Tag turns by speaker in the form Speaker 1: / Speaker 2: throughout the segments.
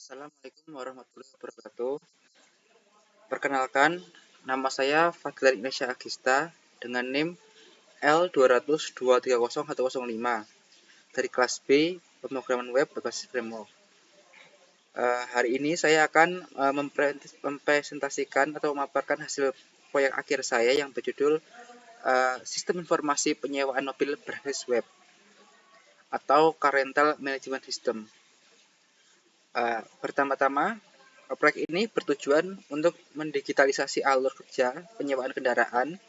Speaker 1: Assalamualaikum warahmatullahi wabarakatuh. Perkenalkan, nama saya Fadlan Indonesia Agista dengan NIM L200230105 dari kelas B Pemrograman Web berbasis Framework. Hari ini saya akan mempresentasikan atau memaparkan hasil proyek akhir saya yang berjudul Sistem Informasi Penyewaan Mobil Berbasis Web atau Car Rental Management System. Pertama-tama, proyek ini bertujuan untuk mendigitalisasi alur kerja penyewaan kendaraan,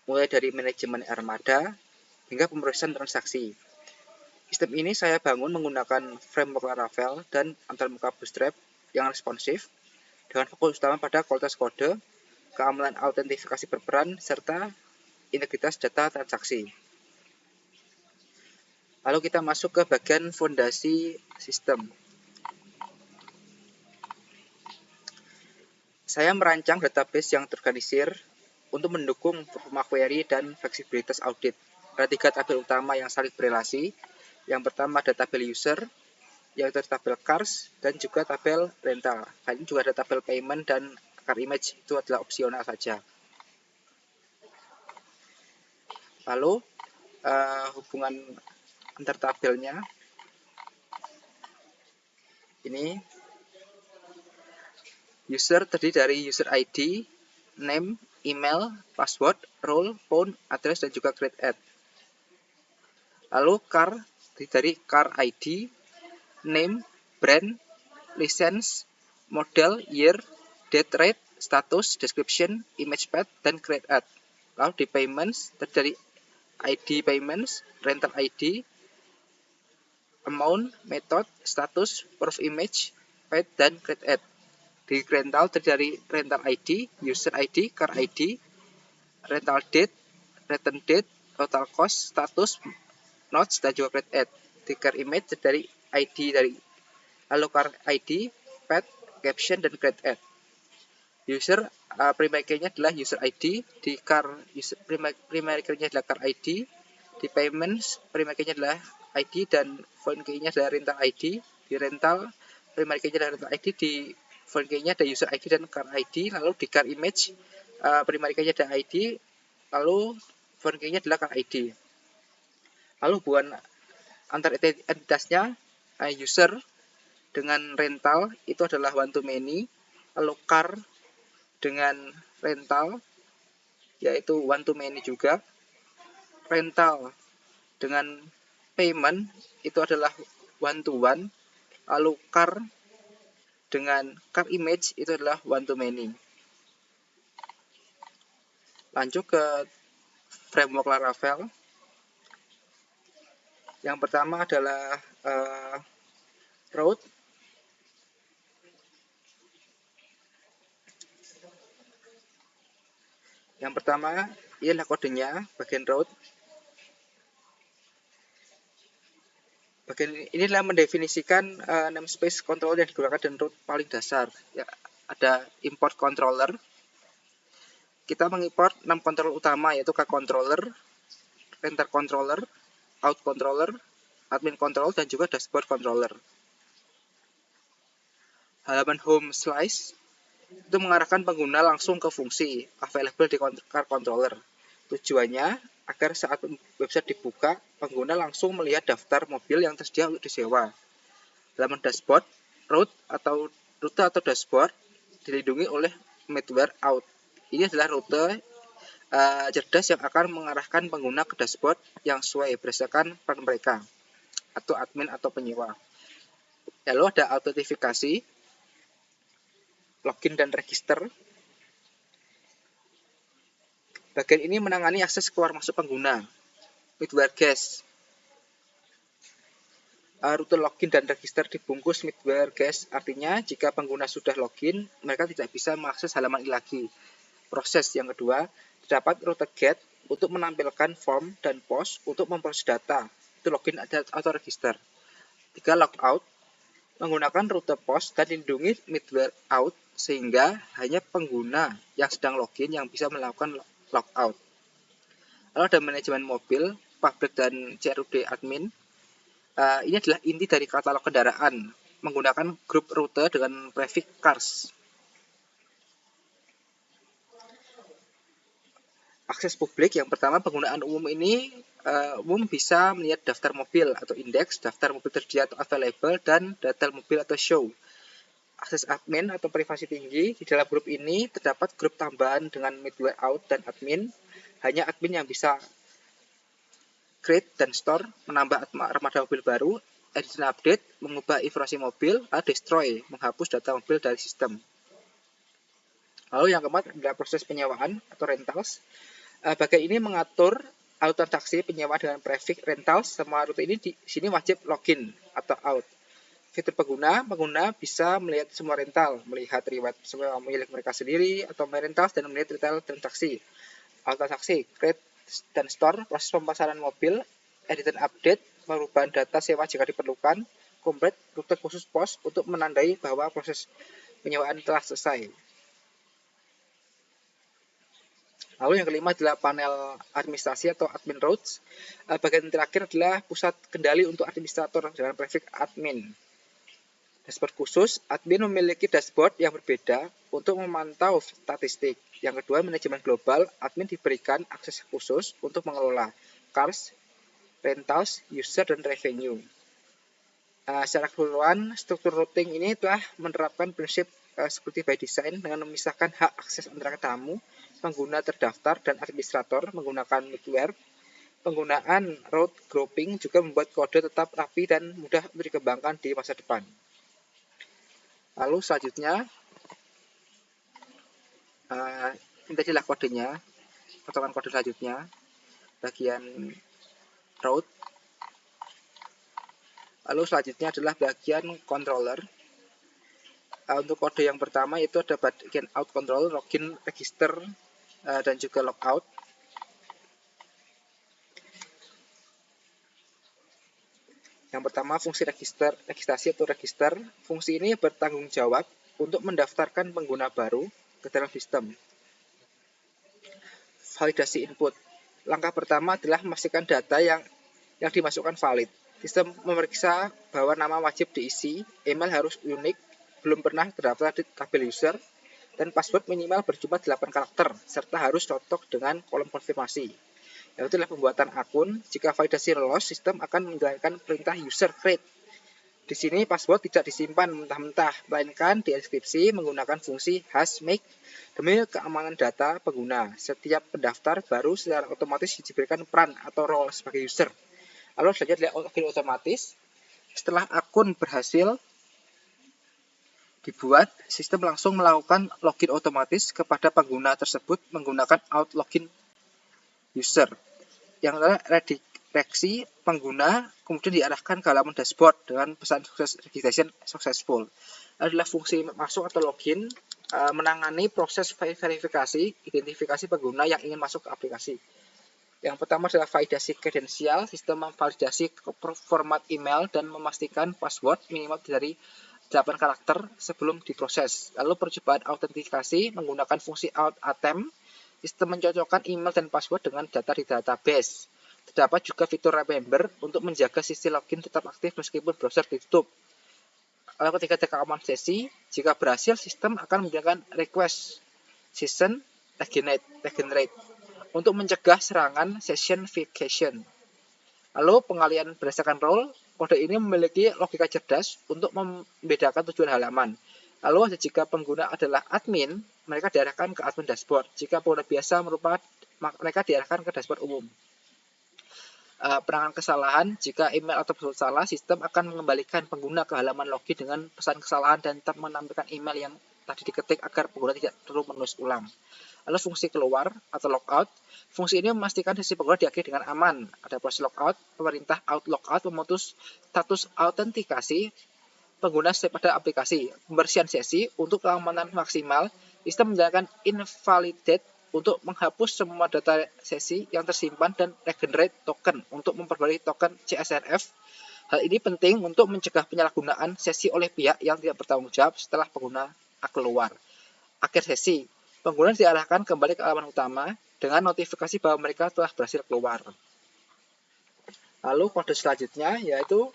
Speaker 1: mulai dari manajemen armada hingga pemrosesan transaksi. Sistem ini saya bangun menggunakan framework Laravel dan antarmuka Bootstrap yang responsif, dengan fokus utama pada kualitas kode, keamanan autentifikasi berperan, serta integritas data transaksi. Lalu kita masuk ke bagian fondasi sistem. Saya merancang database yang terorganisir untuk mendukung performa query dan fleksibilitas audit. Ada 3 tabel utama yang saling berelasi. Yang pertama ada tabel user, yang itu tabel cars, dan juga tabel rental. Ini juga ada tabel payment dan car image, itu adalah opsional saja. Lalu hubungan antar tabelnya ini. User terdiri dari user ID, name, email, password, role, phone, address, dan juga create ad. Lalu car terdiri dari car ID, name, brand, license, model, year, date, rate, status, description, image path, dan create ad. Lalu di payments terdiri dari ID payments, rental ID, amount, method, status, proof image, path, dan create ad. Di rental terdiri dari rental ID, user ID, car ID, rental date, return date, total cost, status, notes, dan juga create ad. Di car image terdiri dari ID dari lalu car ID, path, caption, dan create ad. User primary key-nya adalah user ID, di car user primary key-nya adalah car ID, di payments primary key-nya adalah ID dan foreign key-nya adalah rental ID, di rental primary key-nya adalah rental ID, di foreign key-nya ada user ID dan car ID, lalu di car image primary key-nya ada ID, lalu foreign key-nya adalah car ID. Lalu hubungan antar entitasnya, user dengan rental itu adalah one to many, lalu car dengan rental yaitu one to many juga, rental dengan payment itu adalah one to one, lalu car dengan car image itu adalah one to many. Lanjut ke framework Laravel. Yang pertama adalah route. Yang pertama ialah kodenya bagian route. Bagian ini adalah mendefinisikan namespace controller yang digunakan dan route paling dasar. Ya, ada import controller. Kita mengimport 6 controller utama, yaitu car controller, renter controller, out controller, admin control, dan juga dashboard controller. Halaman home slice itu mengarahkan pengguna langsung ke fungsi available di car controller. Tujuannya agar saat website dibuka, pengguna langsung melihat daftar mobil yang tersedia untuk disewa. Halaman dashboard, rute atau dashboard dilindungi oleh middleware out. Ini adalah rute cerdas yang akan mengarahkan pengguna ke dashboard yang sesuai berdasarkan peran mereka atau admin atau penyewa. Lalu ada autentifikasi, login dan register. Bagian ini menangani akses keluar masuk pengguna. Middleware guest. Rute login dan register dibungkus middleware guest, artinya jika pengguna sudah login, mereka tidak bisa mengakses halaman ini lagi. Proses yang kedua, terdapat rute get untuk menampilkan form dan post untuk memproses data, itu login atau register. 3. Logout, menggunakan rute post dan dilindungi middleware out sehingga hanya pengguna yang sedang login yang bisa melakukan logout. Lalu ada manajemen mobil, public dan CRUD admin. Ini adalah inti dari katalog kendaraan. menggunakan grup rute dengan prefix cars. Akses publik yang pertama, penggunaan umum ini umum bisa melihat daftar mobil atau indeks, daftar mobil tersedia atau available, dan data mobil atau show. Akses admin atau privasi tinggi, di dalam grup ini terdapat grup tambahan dengan middleware out dan admin. Hanya admin yang bisa create dan store, menambah armada mobil baru, edit dan update, mengubah informasi mobil, atau destroy, menghapus data mobil dari sistem. Lalu yang keempat adalah proses penyewaan atau rentals. Bagian ini mengatur auto transaksi penyewaan dengan prefix rentals. Semua rute ini di sini wajib login atau out. Fitur pengguna bisa melihat semua rental, melihat riwayat semua milik mereka sendiri atau rentals, dan melihat retail transaksi. Auto transaksi, create dan store, proses pemasaran mobil, edit dan update, perubahan data sewa jika diperlukan, complete rute khusus pos untuk menandai bahwa proses penyewaan telah selesai. Lalu yang kelima adalah panel administrasi atau admin routes. Bagian terakhir adalah pusat kendali untuk administrator dengan prefix admin. Dashboard khusus, admin memiliki dashboard yang berbeda untuk memantau statistik. Yang kedua, manajemen global, admin diberikan akses khusus untuk mengelola cars, rentals, user, dan revenue. Secara keseluruhan, struktur routing ini telah menerapkan prinsip security by design dengan memisahkan hak akses antara tamu, pengguna terdaftar, dan administrator menggunakan middleware. Penggunaan route grouping juga membuat kode tetap rapi dan mudah untuk dikembangkan di masa depan. Lalu selanjutnya, ini tadilah kodenya, potongan kode selanjutnya, bagian route. Lalu selanjutnya adalah bagian controller. Untuk kode yang pertama itu ada bagian out control, login, register, dan juga logout. Yang pertama, fungsi registrasi atau register. Fungsi ini bertanggung jawab untuk mendaftarkan pengguna baru ke dalam sistem. Validasi input. Langkah pertama adalah memastikan data yang dimasukkan valid. Sistem memeriksa bahwa nama wajib diisi, email harus unik, belum pernah terdaftar di tabel user, dan password minimal berjumlah 8 karakter, serta harus cocok dengan kolom konfirmasi. Yaitu adalah pembuatan akun. Jika validasi lolos, sistem akan menjalankan perintah user create. Di sini password tidak disimpan mentah-mentah, melainkan dienkripsi menggunakan fungsi hashmake demi keamanan data pengguna. Setiap pendaftar baru secara otomatis diberikan peran atau role sebagai user. Lalu selanjutnya adalah login otomatis. Setelah akun berhasil dibuat, sistem langsung melakukan login otomatis kepada pengguna tersebut menggunakan out login user. Yang adalah redireksi pengguna kemudian diarahkan ke halaman dashboard dengan pesan sukses registration successful. Adalah fungsi masuk atau login menangani proses verifikasi, identifikasi pengguna yang ingin masuk ke aplikasi. Yang pertama adalah validasi kredensial. Sistem memvalidasi format email dan memastikan password minimal dari 8 karakter sebelum diproses. Lalu percobaan autentikasi menggunakan fungsi out attempt. Sistem mencocokkan email dan password dengan data di database. Terdapat juga fitur remember untuk menjaga sisi login tetap aktif meskipun browser ditutup. Lalu ketika keamanan sesi, jika berhasil, sistem akan menjalankan request session regenerate untuk mencegah serangan session vacation. Lalu pengalian berdasarkan role, kode ini memiliki logika cerdas untuk membedakan tujuan halaman. Lalu jika pengguna adalah admin, mereka diarahkan ke admin dashboard. Jika pengguna biasa mereka diarahkan ke dashboard umum. Penanganan kesalahan, jika email atau password salah, sistem akan mengembalikan pengguna ke halaman login dengan pesan kesalahan dan tetap menampilkan email yang tadi diketik agar pengguna tidak perlu menulis ulang. Lalu fungsi keluar atau logout. Fungsi ini memastikan sesi pengguna diakhiri dengan aman. Ada proses logout, pemerintah out logout memutus status autentikasi pengguna pada aplikasi. Pembersihan sesi untuk keamanan maksimal, sistem menjalankan invalidate untuk menghapus semua data sesi yang tersimpan dan regenerate token untuk memperbarui token CSRF. Hal ini penting untuk mencegah penyalahgunaan sesi oleh pihak yang tidak bertanggung jawab setelah pengguna keluar. Akhir sesi, pengguna diarahkan kembali ke halaman utama dengan notifikasi bahwa mereka telah berhasil keluar. Lalu kode selanjutnya yaitu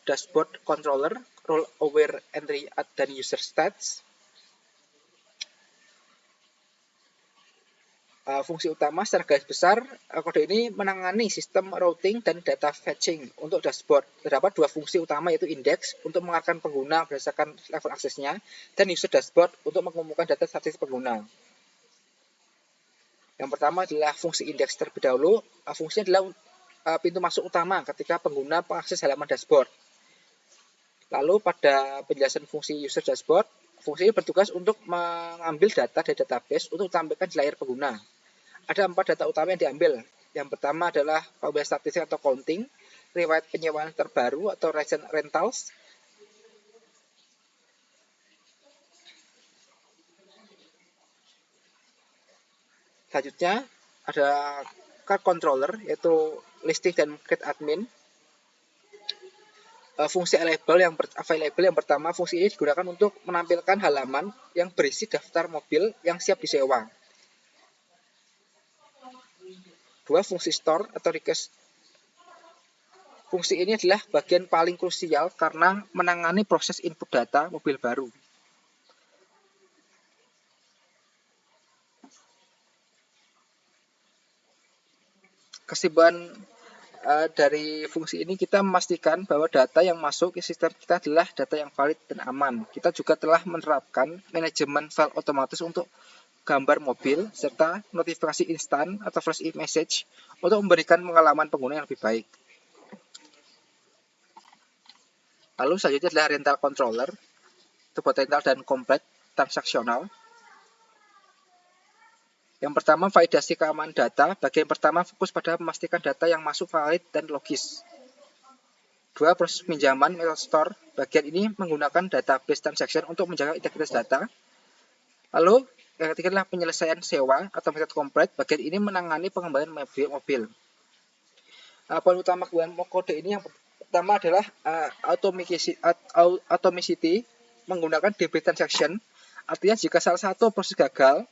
Speaker 1: dashboard controller, role aware entry dan user stats. Fungsi utama secara garis besar, kode ini menangani sistem routing dan data fetching untuk dashboard. Terdapat dua fungsi utama, yaitu index untuk mengarahkan pengguna berdasarkan level aksesnya dan user dashboard untuk mengumpulkan data statistik pengguna. Yang pertama adalah fungsi index terlebih dahulu. Fungsinya adalah pintu masuk utama ketika pengguna mengakses halaman dashboard. Lalu pada penjelasan fungsi user dashboard, fungsi ini bertugas untuk mengambil data dari database untuk ditampilkan di layar pengguna. Ada 4 data utama yang diambil. Yang pertama adalah probabilitas statistik atau counting, riwayat penyewaan terbaru atau recent rentals, selanjutnya ada card controller, yaitu listing dan create admin. Fungsi available yang pertama, fungsi ini digunakan untuk menampilkan halaman yang berisi daftar mobil yang siap disewa. Dua, fungsi store atau request. Fungsi ini adalah bagian paling krusial karena menangani proses input data mobil baru. Kesimpulan dari fungsi ini, kita memastikan bahwa data yang masuk ke sistem kita adalah data yang valid dan aman. Kita juga telah menerapkan manajemen file otomatis untuk gambar mobil, serta notifikasi instan atau flash message untuk memberikan pengalaman pengguna yang lebih baik. Lalu selanjutnya adalah rental controller, itu buat rental dan complete transaksional. Yang pertama, validasi keamanan data. Bagian pertama fokus pada memastikan data yang masuk valid dan logis. Dua, proses pinjaman method store. Bagian ini menggunakan database transaction untuk menjaga integritas data. Lalu yang ketiga adalah penyelesaian sewa atau method complete. Bagian ini menangani pengembangan mobil. Poin utama kode ini yang pertama adalah automaticity menggunakan DB transaction. Artinya jika salah satu proses gagal,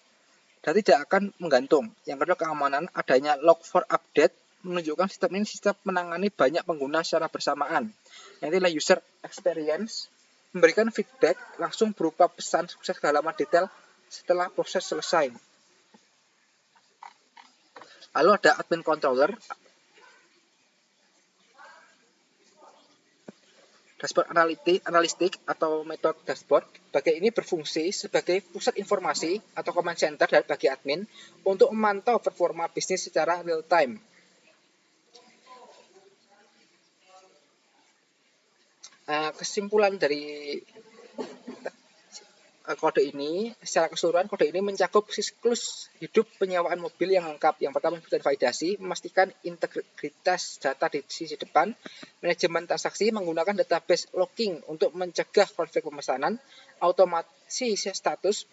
Speaker 1: data tidak akan menggantung. Yang kedua, keamanan, adanya log for update menunjukkan sistem ini menangani banyak pengguna secara bersamaan. Yang adalah user experience, memberikan feedback langsung berupa pesan sukses ke halaman detail setelah proses selesai. Lalu ada admin controller, dashboard analistik atau metode dashboard. Bagian ini berfungsi sebagai pusat informasi atau command center bagi admin untuk memantau performa bisnis secara real time. Kesimpulan dari kode ini, secara keseluruhan kode ini mencakup siklus hidup penyewaan mobil yang lengkap. Yang pertama, validasi, memastikan integritas data di sisi depan, manajemen transaksi menggunakan database logging untuk mencegah konflik pemesanan, otomasi status,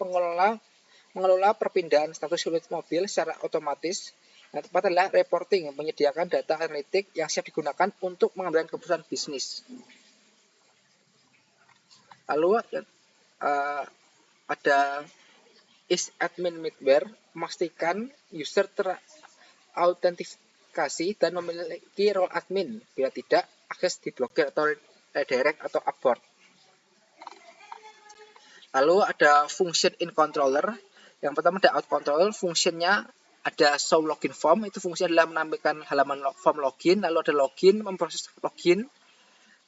Speaker 1: mengelola perpindahan status unit mobil secara otomatis. Yang tepat adalah reporting, menyediakan data analitik yang siap digunakan untuk mengambil keputusan bisnis. Lalu ada is admin middleware, memastikan user terautentikasi dan memiliki role admin. Bila tidak, akses diblokir atau redirect atau abort. Lalu ada function in controller. Yang pertama ada out controller, fungsinya ada show login form, itu fungsinya adalah menampilkan halaman form login. Lalu ada login, memproses login.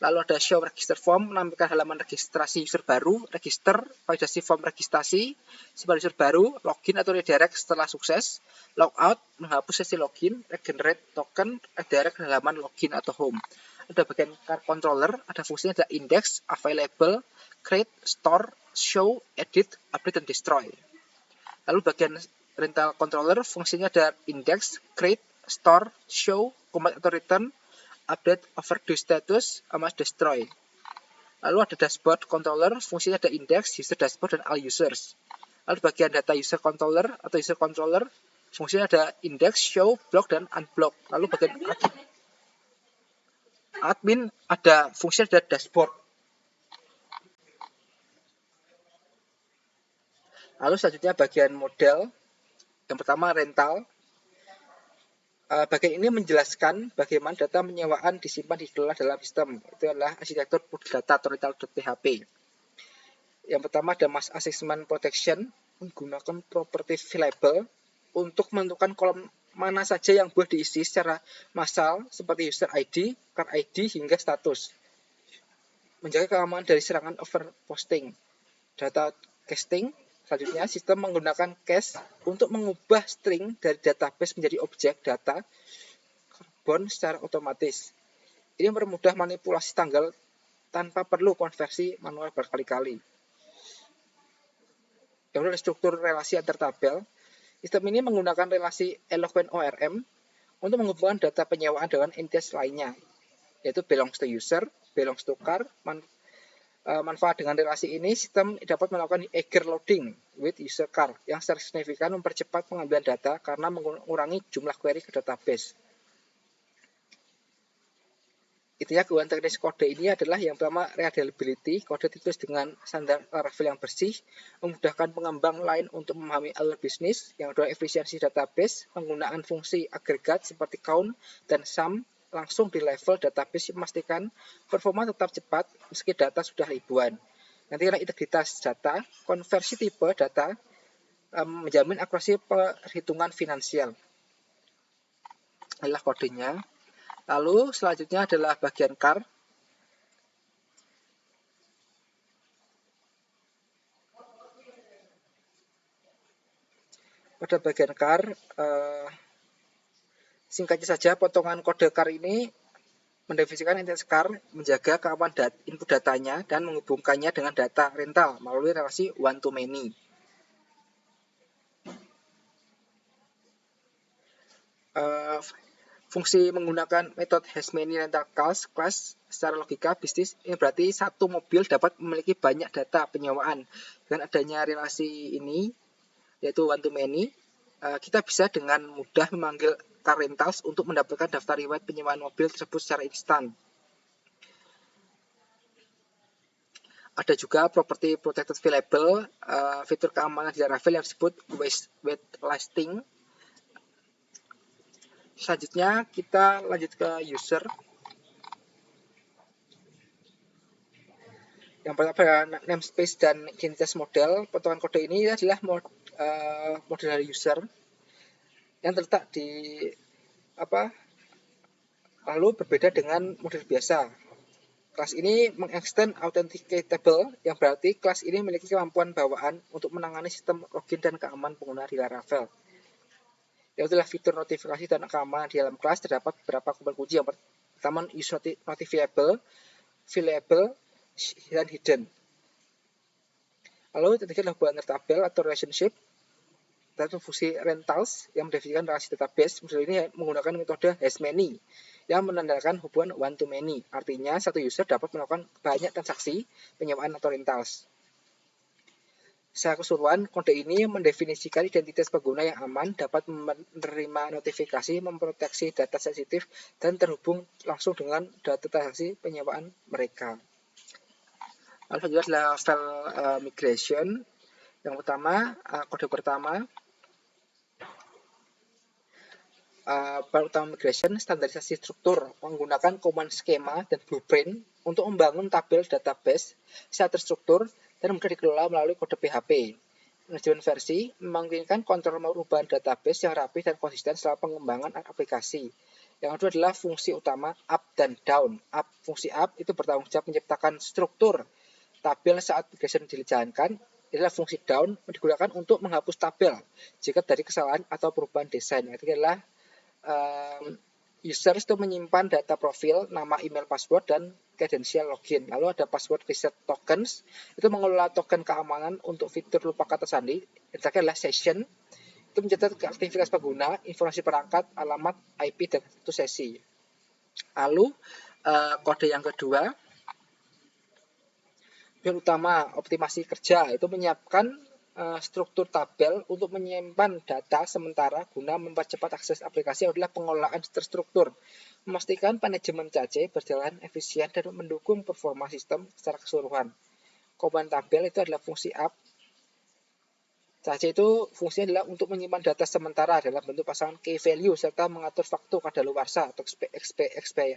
Speaker 1: Lalu ada show register form, menampilkan halaman registrasi user baru, register, validasi form registrasi, sebagai user baru, login atau redirect setelah sukses, logout, menghapus sesi login, regenerate token, redirect halaman login atau home. Ada bagian card controller, ada fungsinya ada index, available, create, store, show, edit, update, dan destroy. Lalu bagian rental controller, fungsinya ada index, create, store, show, command atau return, update, overdue status, sama destroy. Lalu ada dashboard controller, fungsinya ada index, user dashboard, dan all users. Lalu bagian data user controller atau user controller, fungsinya ada index, show, block, dan unblock. Lalu bagian admin ada fungsinya ada dashboard. Lalu selanjutnya bagian model. Yang pertama rental. Bagian ini menjelaskan bagaimana data penyewaan disimpan dikelola dalam sistem. Itu adalah arsitektur data atau rental.php. Yang pertama ada mass assessment protection, menggunakan property label untuk menentukan kolom mana saja yang boleh diisi secara massal seperti user ID, car ID, hingga status. Menjaga keamanan dari serangan overposting. Data casting. Selanjutnya, sistem menggunakan cache untuk mengubah string dari database menjadi objek data karbon secara otomatis. Ini mempermudah manipulasi tanggal tanpa perlu konversi manual berkali-kali. Kemudian struktur relasi antar tabel. Sistem ini menggunakan relasi Eloquent ORM untuk menghubungkan data penyewaan dengan entitas lainnya, yaitu belongs to user, belongs to car. Manfaat dengan relasi ini, sistem dapat melakukan eager loading with user car yang secara signifikan mempercepat pengambilan data karena mengurangi jumlah query ke database. Intinya keunggulan teknis kode ini adalah yang pertama readability, kode ditulis dengan standar Laravel yang bersih, memudahkan pengembang lain untuk memahami alur bisnis. Yang kedua efisiensi database, penggunaan fungsi agregat seperti count dan sum langsung di level database memastikan performa tetap cepat meski data sudah ribuan. Nanti karena integritas data, konversi tipe data menjamin akurasi perhitungan finansial. Inilah kodenya. Lalu selanjutnya adalah bagian car. Pada bagian car, singkatnya saja, potongan kode car ini mendefinisikan entitas car, menjaga keamanan input datanya, dan menghubungkannya dengan data rental melalui relasi one to many. Fungsi menggunakan metode has many rental class secara logika bisnis ini berarti satu mobil dapat memiliki banyak data penyewaan. Dengan adanya relasi ini, yaitu one to many, kita bisa dengan mudah memanggil car rentals untuk mendapatkan daftar riwayat penyewaan mobil tersebut secara instan. Ada juga property protected variable, fitur keamanan di Laravel yang disebut waitlisting. Selanjutnya kita lanjut ke user. Yang pertama namespace dan identitas model. Potongan kode ini adalah model dari user yang terletak di lalu berbeda dengan model biasa. Kelas ini mengextend authenticatable, yang berarti kelas ini memiliki kemampuan bawaan untuk menangani sistem login dan keamanan pengguna di Laravel. Yaitu adalah fitur notifikasi dan keamanan di dalam kelas. Terdapat beberapa komponen kunci. Yang pertama use notifiable, variable, dan hidden. Lalu ketiga adalah hubungan tabel atau relationship. Dan fungsi rentals yang mendefinisikan relasi database. Model ini menggunakan metode has many yang menandakan hubungan one to many. Artinya satu user dapat melakukan banyak transaksi penyewaan atau rentals. Secara keseluruhan, kode ini mendefinisikan identitas pengguna yang aman, dapat menerima notifikasi, memproteksi data sensitif, dan terhubung langsung dengan data transaksi penyewaan mereka. Lalu selanjutnya adalah file migration. Yang pertama, kode pertama, file utama migration, standarisasi struktur menggunakan command schema dan blueprint untuk membangun tabel database secara terstruktur dan mudah dikelola melalui kode PHP. Manajemen versi memungkinkan kontrol perubahan database yang rapi dan konsisten setelah pengembangan aplikasi. Yang kedua adalah fungsi utama up dan down. Fungsi up itu bertanggung jawab menciptakan struktur tabel saat migration dijalankan. Adalah fungsi down digunakan untuk menghapus tabel jika dari kesalahan atau perubahan desain. Yang ketiga adalah user itu menyimpan data profil, nama, email, password, dan credential login. Lalu ada password reset tokens, itu mengelola token keamanan untuk fitur lupa kata sandi. Yang terakhir adalah session, itu mencatat aktivitas pengguna, informasi perangkat, alamat, IP, dan itu sesi. Lalu kode yang kedua, yang utama optimasi kerja, itu menyiapkan struktur tabel untuk menyimpan data sementara guna mempercepat akses aplikasi adalah pengelolaan terstruktur, memastikan manajemen CAC berjalan efisien dan mendukung performa sistem secara keseluruhan. Komponen tabel itu adalah fungsi up, Cache itu fungsinya adalah untuk menyimpan data sementara dalam bentuk pasangan key value serta mengatur waktu kadaluarsa atau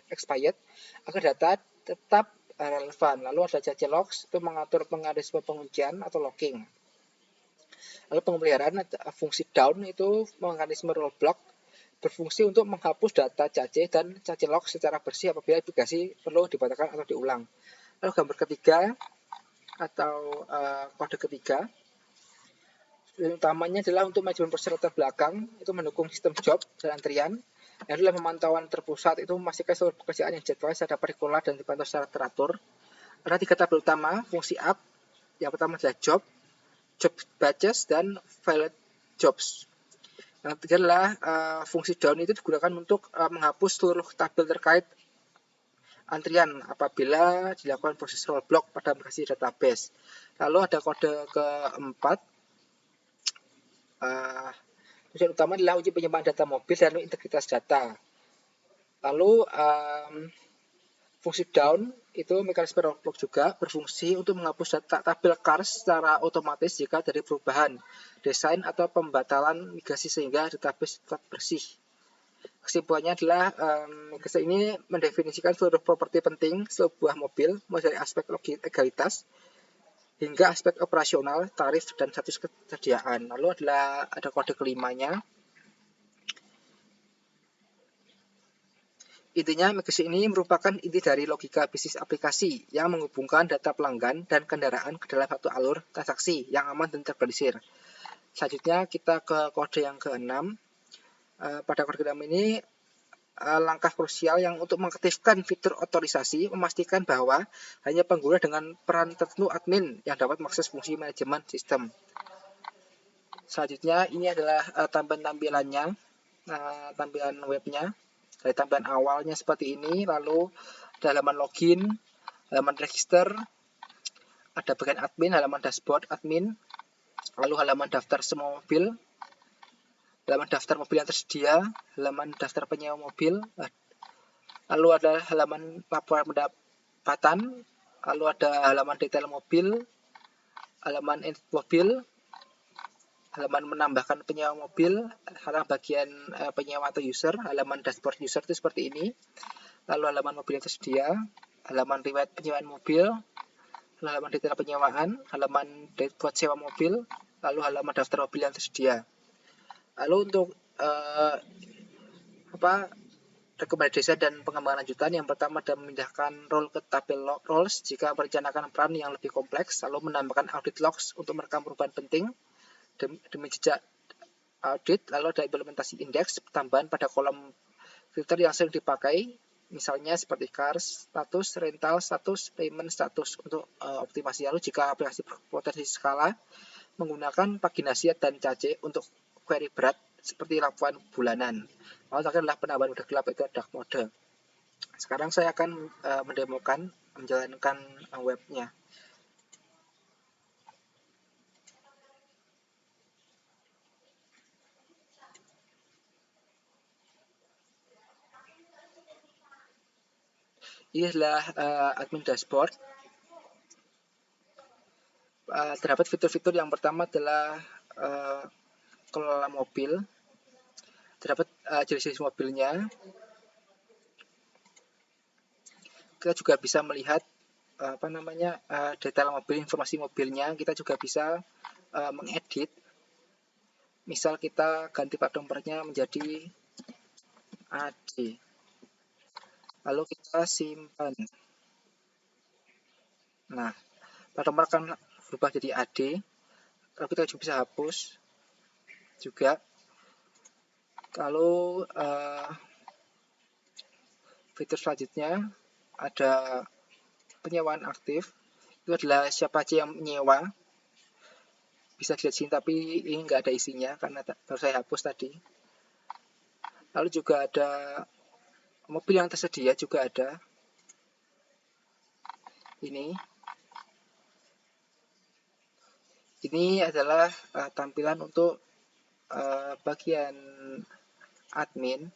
Speaker 1: expired agar data tetap relevan. Lalu ada cache logs itu mengatur mekanisme penguncian atau locking. Lalu pemeliharaan fungsi down itu mekanisme rollblock berfungsi untuk menghapus data cache dan cache log secara bersih apabila aplikasi perlu dibatalkan atau diulang. Lalu gambar ketiga atau kode ketiga utamanya adalah untuk manajemen proses latar belakang, itu mendukung sistem job dan antrian. Yang adalah pemantauan terpusat, itu memastikan seluruh pekerjaan yang jadwalnya secara partikular dan dipantau secara teratur. Ada 3 tabel utama, fungsi up. Yang pertama adalah job batches, dan valid jobs. Yang ketiga adalah fungsi down itu digunakan untuk menghapus seluruh tabel terkait antrian apabila dilakukan proses rollblock pada aplikasi database. Lalu ada kode keempat. Tujuan utama adalah uji penyimpanan data mobil dan integritas data. Lalu fungsi down itu mekanisme rollblock juga berfungsi untuk menghapus data tabel cars secara otomatis jika dari perubahan desain atau pembatalan migrasi sehingga database tetap bersih. Kesimpulannya adalah migrasi ini mendefinisikan seluruh properti penting sebuah mobil, mulai dari aspek legalitas hingga aspek operasional, tarif, dan status kesediaan. Lalu ada kode kelimanya. Intinya, migrasi ini merupakan inti dari logika bisnis aplikasi yang menghubungkan data pelanggan dan kendaraan ke dalam satu alur transaksi yang aman dan terorganisir. Selanjutnya kita ke kode yang ke-6. Pada kode ke-6 ini langkah krusial yang untuk mengaktifkan fitur otorisasi memastikan bahwa hanya pengguna dengan peran tertentu admin yang dapat mengakses fungsi manajemen sistem. Selanjutnya ini adalah tampilannya, tampilan webnya. Dari tampilan awalnya seperti ini, lalu ada halaman login, halaman register, ada bagian admin, halaman dashboard admin, lalu halaman daftar semua mobil, halaman daftar mobil yang tersedia, halaman daftar penyewa mobil, lalu ada halaman laporan pendapatan, lalu ada halaman detail mobil, halaman edit mobil, halaman menambahkan penyewa mobil, halaman bagian penyewa atau user, halaman dashboard user itu seperti ini, lalu halaman mobil yang tersedia, halaman riwayat penyewaan mobil, halaman detail penyewaan, halaman dashboard sewa mobil, lalu halaman daftar mobil yang tersedia. Lalu untuk rekomendasi dan pengembangan lanjutan, yang pertama adalah memindahkan role ke tabel roles jika merencanakan peran yang lebih kompleks, lalu menambahkan audit logs untuk merekam perubahan penting demi jejak audit, lalu ada implementasi indeks tambahan pada kolom filter yang sering dipakai, misalnya seperti cars status, rental status, payment status untuk optimasi. Lalu jika aplikasi berpotensi skala, menggunakan paginasi dan cache untuk query berat seperti laporan bulanan. Lalu terakhir adalah penambahan mode gelap, itu dark mode. Sekarang saya akan menjalankan webnya. Ini adalah admin dashboard. Terdapat fitur-fitur yang pertama adalah kelola mobil. Terdapat jenis-jenis mobilnya. Kita juga bisa melihat detail mobil, informasi mobilnya. Kita juga bisa mengedit. Misal kita ganti plat nomornya menjadi AD. Lalu kita simpan. Nah, plat nomor akan berubah jadi AD. Lalu kita juga bisa hapus juga. Lalu fitur selanjutnya ada penyewaan aktif. Itu adalah siapa aja yang menyewa. Bisa dilihat sini, tapi ini nggak ada isinya karena baru saya hapus tadi. Lalu juga ada mobil yang tersedia, juga ada ini adalah tampilan untuk bagian admin.